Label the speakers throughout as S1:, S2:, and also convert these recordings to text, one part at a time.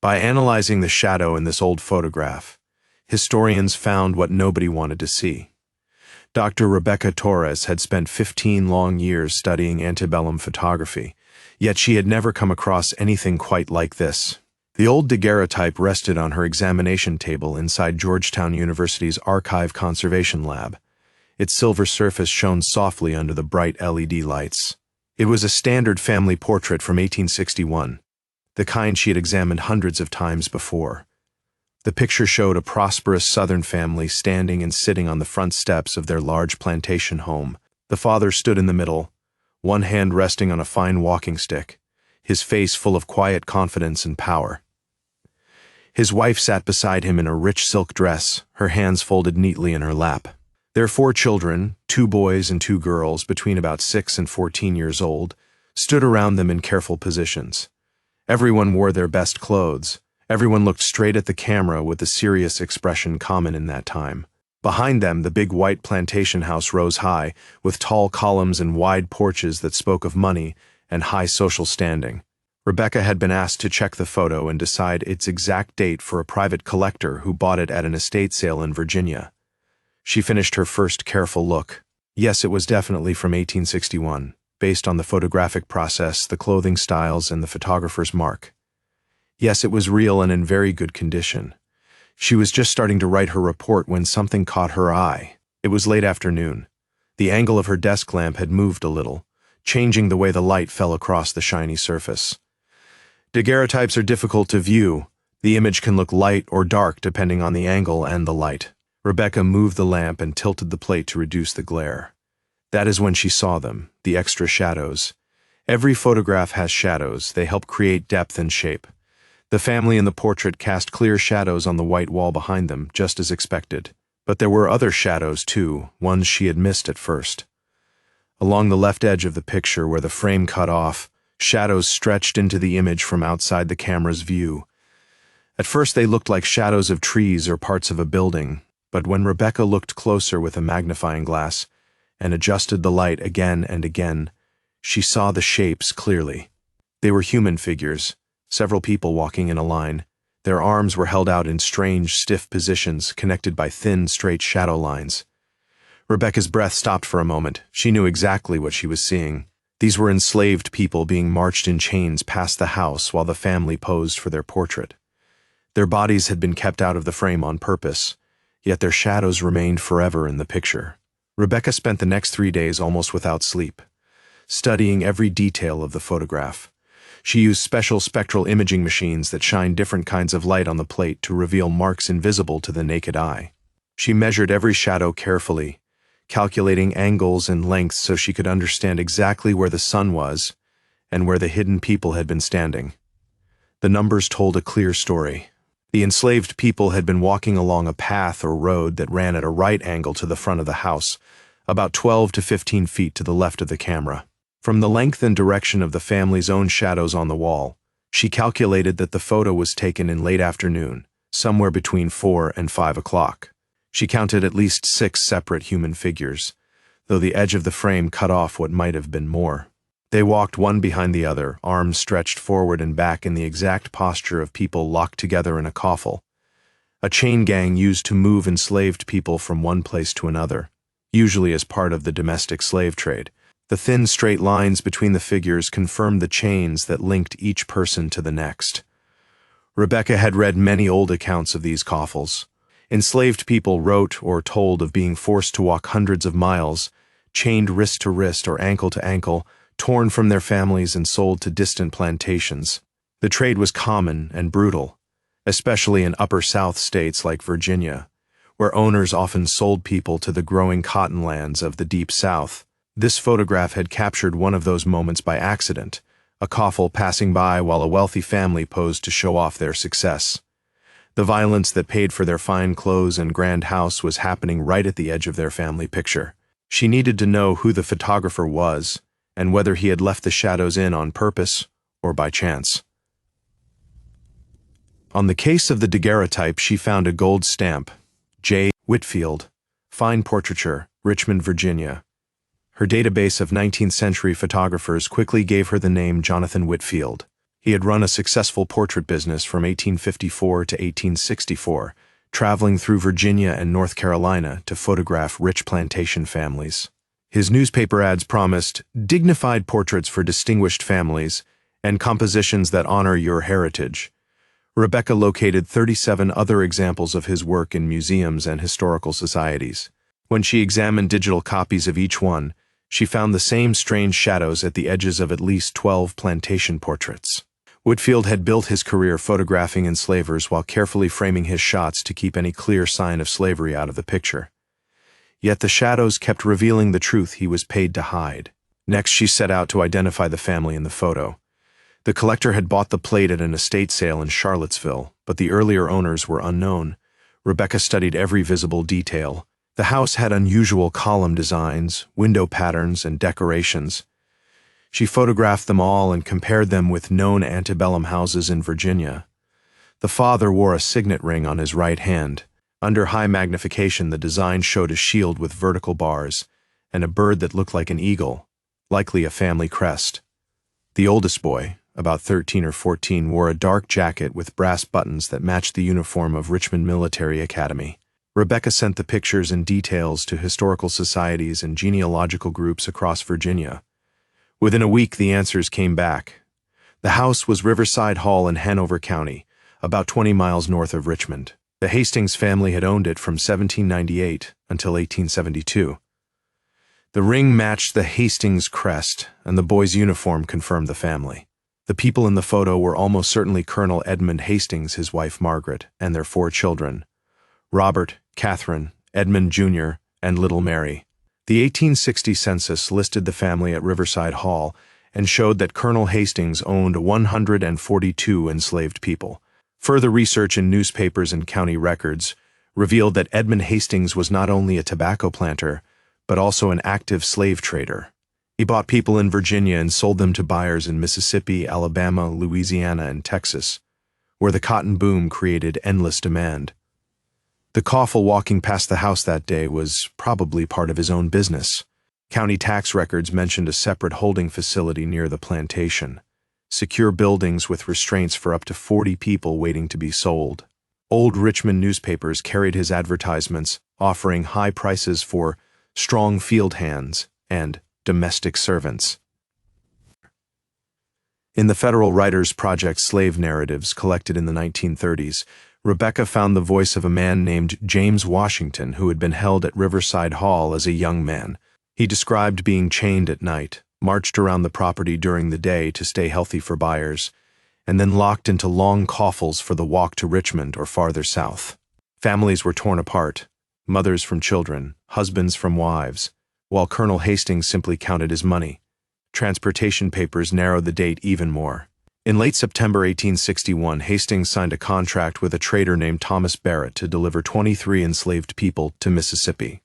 S1: By analyzing the shadow in this old photograph, historians found what nobody wanted to see. Dr. Rebecca Torres had spent 15 long years studying antebellum photography, yet she had never come across anything quite like this. The old daguerreotype rested on her examination table inside Georgetown University's Archive Conservation Lab. Its silver surface shone softly under the bright LED lights. It was a standard family portrait from 1861, the kind she had examined hundreds of times before. The picture showed a prosperous Southern family standing and sitting on the front steps of their large plantation home. The father stood in the middle, one hand resting on a fine walking stick, his face full of quiet confidence and power. His wife sat beside him in a rich silk dress, her hands folded neatly in her lap. Their 4 children, 2 boys and 2 girls between about 6 and 14 years old, stood around them in careful positions. Everyone wore their best clothes. Everyone looked straight at the camera with the serious expression common in that time. Behind them, the big white plantation house rose high, with tall columns and wide porches that spoke of money and high social standing. Rebecca had been asked to check the photo and decide its exact date for a private collector who bought it at an estate sale in Virginia. She finished her first careful look. Yes, it was definitely from 1861, based on the photographic process, the clothing styles, and the photographer's mark. Yes, it was real and in very good condition. She was just starting to write her report when something caught her eye. It was late afternoon. The angle of her desk lamp had moved a little, changing the way the light fell across the shiny surface. Daguerreotypes are difficult to view. The image can look light or dark depending on the angle and the light. Rebecca moved the lamp and tilted the plate to reduce the glare. That is when she saw them, the extra shadows. Every photograph has shadows. They help create depth and shape. The family in the portrait cast clear shadows on the white wall behind them, just as expected. But there were other shadows, too, ones she had missed at first. Along the left edge of the picture, where the frame cut off, shadows stretched into the image from outside the camera's view. At first they looked like shadows of trees or parts of a building, but when Rebecca looked closer with a magnifying glass and adjusted the light again and again, she saw the shapes clearly. They were human figures, several people walking in a line. Their arms were held out in strange, stiff positions, connected by thin, straight shadow lines. Rebecca's breath stopped for a moment. She knew exactly what she was seeing. These were enslaved people being marched in chains past the house while the family posed for their portrait. Their bodies had been kept out of the frame on purpose, yet their shadows remained forever in the picture. Rebecca spent the next 3 days almost without sleep, studying every detail of the photograph. She used special spectral imaging machines that shine different kinds of light on the plate to reveal marks invisible to the naked eye. She measured every shadow carefully, calculating angles and lengths so she could understand exactly where the sun was and where the hidden people had been standing. The numbers told a clear story. The enslaved people had been walking along a path or road that ran at a right angle to the front of the house, about 12 to 15 feet to the left of the camera. From the length and direction of the family's own shadows on the wall, she calculated that the photo was taken in late afternoon, somewhere between 4 and 5 o'clock. She counted at least 6 separate human figures, though the edge of the frame cut off what might have been more. They walked one behind the other, arms stretched forward and back in the exact posture of people locked together in a coffle, a chain gang used to move enslaved people from one place to another, usually as part of the domestic slave trade. The thin, straight lines between the figures confirmed the chains that linked each person to the next. Rebecca had read many old accounts of these coffles. Enslaved people wrote or told of being forced to walk hundreds of miles, chained wrist to wrist or ankle to ankle, torn from their families and sold to distant plantations. The trade was common and brutal, especially in upper South states like Virginia, where owners often sold people to the growing cottonlands of the Deep South. This photograph had captured one of those moments by accident, a coffle passing by while a wealthy family posed to show off their success. The violence that paid for their fine clothes and grand house was happening right at the edge of their family picture. She needed to know who the photographer was and whether he had left the shadows in on purpose or by chance. On the case of the daguerreotype, she found a gold stamp, J. Whitfield, Fine Portraiture, Richmond, Virginia. Her database of 19th-century photographers quickly gave her the name Jonathan Whitfield. He had run a successful portrait business from 1854 to 1864, traveling through Virginia and North Carolina to photograph rich plantation families. His newspaper ads promised dignified portraits for distinguished families and compositions that honor your heritage. Rebecca located 37 other examples of his work in museums and historical societies. When she examined digital copies of each one, she found the same strange shadows at the edges of at least 12 plantation portraits. Whitfield had built his career photographing enslavers while carefully framing his shots to keep any clear sign of slavery out of the picture. Yet the shadows kept revealing the truth he was paid to hide. Next, she set out to identify the family in the photo. The collector had bought the plate at an estate sale in Charlottesville, but the earlier owners were unknown. Rebecca studied every visible detail. The house had unusual column designs, window patterns, and decorations. She photographed them all and compared them with known antebellum houses in Virginia. The father wore a signet ring on his right hand. Under high magnification, the design showed a shield with vertical bars and a bird that looked like an eagle, likely a family crest. The oldest boy, about 13 or 14, wore a dark jacket with brass buttons that matched the uniform of Richmond Military Academy. Rebecca sent the pictures and details to historical societies and genealogical groups across Virginia. Within a week, the answers came back. The house was Riverside Hall in Hanover County, about 20 miles north of Richmond. The Hastings family had owned it from 1798 until 1872. The ring matched the Hastings crest, and the boy's uniform confirmed the family. The people in the photo were almost certainly Colonel Edmund Hastings, his wife Margaret, and their 4 children: Robert, Catherine, Edmund Jr., and little Mary. The 1860 census listed the family at Riverside Hall and showed that Colonel Hastings owned 142 enslaved people. Further research in newspapers and county records revealed that Edmund Hastings was not only a tobacco planter, but also an active slave trader. He bought people in Virginia and sold them to buyers in Mississippi, Alabama, Louisiana, and Texas, where the cotton boom created endless demand. The coffle walking past the house that day was probably part of his own business. County tax records mentioned a separate holding facility near the plantation, secure buildings with restraints for up to 40 people waiting to be sold. Old Richmond newspapers carried his advertisements, offering high prices for strong field hands and domestic servants. In the Federal Writers Project slave narratives collected in the 1930s, Rebecca found the voice of a man named James Washington who had been held at Riverside Hall as a young man. He described being chained at night, marched around the property during the day to stay healthy for buyers, and then locked into long coffles for the walk to Richmond or farther south. Families were torn apart, mothers from children, husbands from wives, while Colonel Hastings simply counted his money. Transportation papers narrowed the date even more. In late September 1861, Hastings signed a contract with a trader named Thomas Barrett to deliver 23 enslaved people to Mississippi.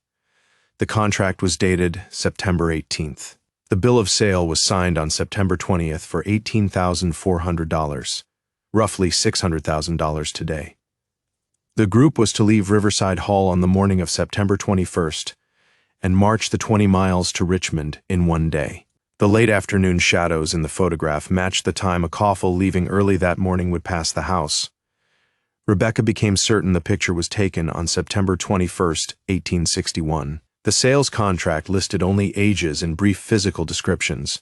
S1: The contract was dated September 18th. The bill of sale was signed on September 20th for $18,400, roughly $600,000 today. The group was to leave Riverside Hall on the morning of September 21st and march the 20 miles to Richmond in one day. The late afternoon shadows in the photograph matched the time a coffle leaving early that morning would pass the house. Rebecca became certain the picture was taken on September 21, 1861. The sales contract listed only ages and brief physical descriptions,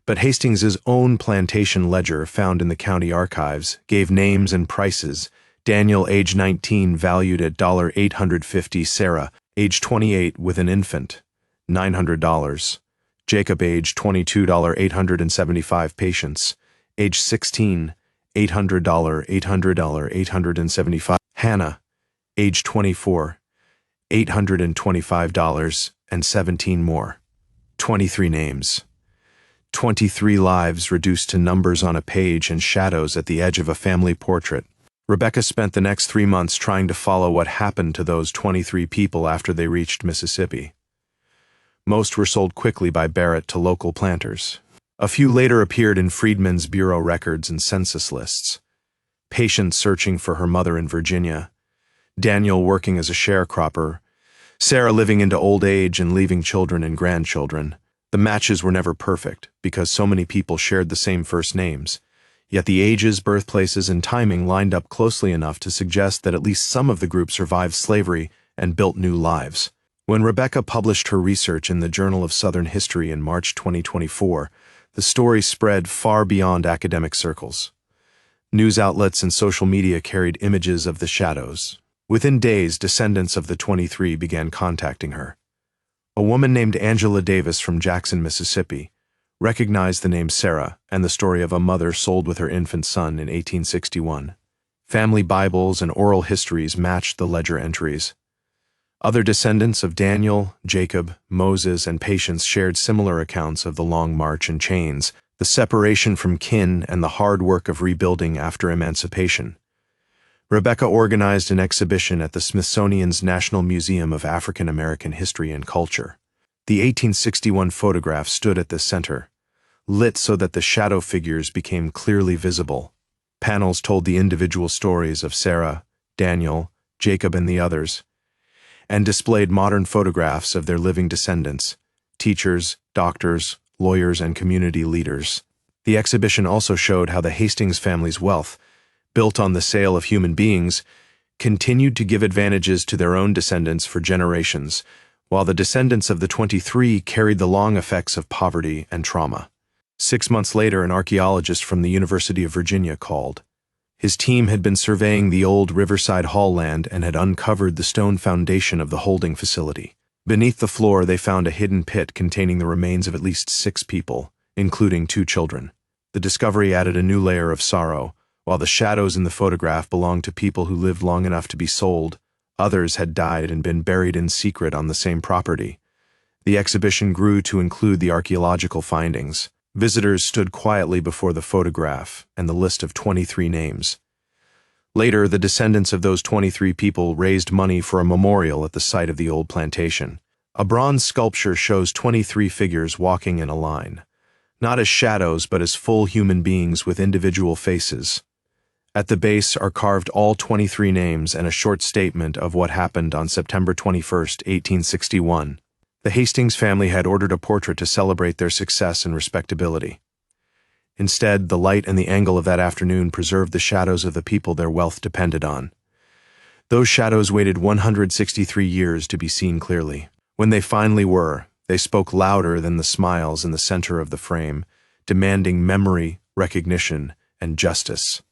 S1: but Hastings's own plantation ledger found in the county archives gave names and prices. Daniel, age 19, valued at $850. Sarah, age 28, with an infant, $900. Jacob, age 22, $875. Patience, age 16, $800, $875. Hannah, age 24, $825, and 17 more. 23 names. 23 lives reduced to numbers on a page and shadows at the edge of a family portrait. Rebecca spent the next 3 months trying to follow what happened to those 23 people after they reached Mississippi. Most were sold quickly by Barrett to local planters. A few later appeared in Freedmen's Bureau records and census lists. Patience searching for her mother in Virginia, Daniel working as a sharecropper, Sarah living into old age and leaving children and grandchildren. The matches were never perfect because so many people shared the same first names, Yet the ages, birthplaces, and timing lined up closely enough to suggest that at least some of the group survived slavery and built new lives. When Rebecca published her research in the Journal of Southern History in March 2024, the story spread far beyond academic circles. News outlets and social media carried images of the shadows. Within days, descendants of the 23 began contacting her. A woman named Angela Davis from Jackson, Mississippi, recognized the name Sarah and the story of a mother sold with her infant son in 1861. Family Bibles and oral histories matched the ledger entries. Other descendants of Daniel, Jacob, Moses, and Patience shared similar accounts of the long march and chains, the separation from kin, and the hard work of rebuilding after emancipation. Rebecca organized an exhibition at the Smithsonian's National Museum of African American History and Culture. The 1861 photograph stood at the center, lit so that the shadow figures became clearly visible. Panels told the individual stories of Sarah, Daniel, Jacob, and the others, and displayed modern photographs of their living descendants, teachers, doctors, lawyers, and community leaders. The exhibition also showed how the Hastings family's wealth, built on the sale of human beings, continued to give advantages to their own descendants for generations, while the descendants of the 23 carried the long effects of poverty and trauma. 6 months later, an archaeologist from the University of Virginia called. His team had been surveying the old Riverside Hall land and had uncovered the stone foundation of the holding facility. Beneath the floor, they found a hidden pit containing the remains of at least 6 people, including 2 children. The discovery added a new layer of sorrow. While the shadows in the photograph belonged to people who lived long enough to be sold, others had died and been buried in secret on the same property. The exhibition grew to include the archaeological findings. Visitors stood quietly before the photograph and the list of 23 names. Later, the descendants of those 23 people raised money for a memorial at the site of the old plantation. A bronze sculpture shows 23 figures walking in a line, not as shadows but as full human beings with individual faces. At the base are carved all 23 names and a short statement of what happened on September 21, 1861. The Hastings family had ordered a portrait to celebrate their success and respectability. Instead, the light and the angle of that afternoon preserved the shadows of the people their wealth depended on. Those shadows waited 163 years to be seen clearly. When they finally were, they spoke louder than the smiles in the center of the frame, demanding memory, recognition, and justice.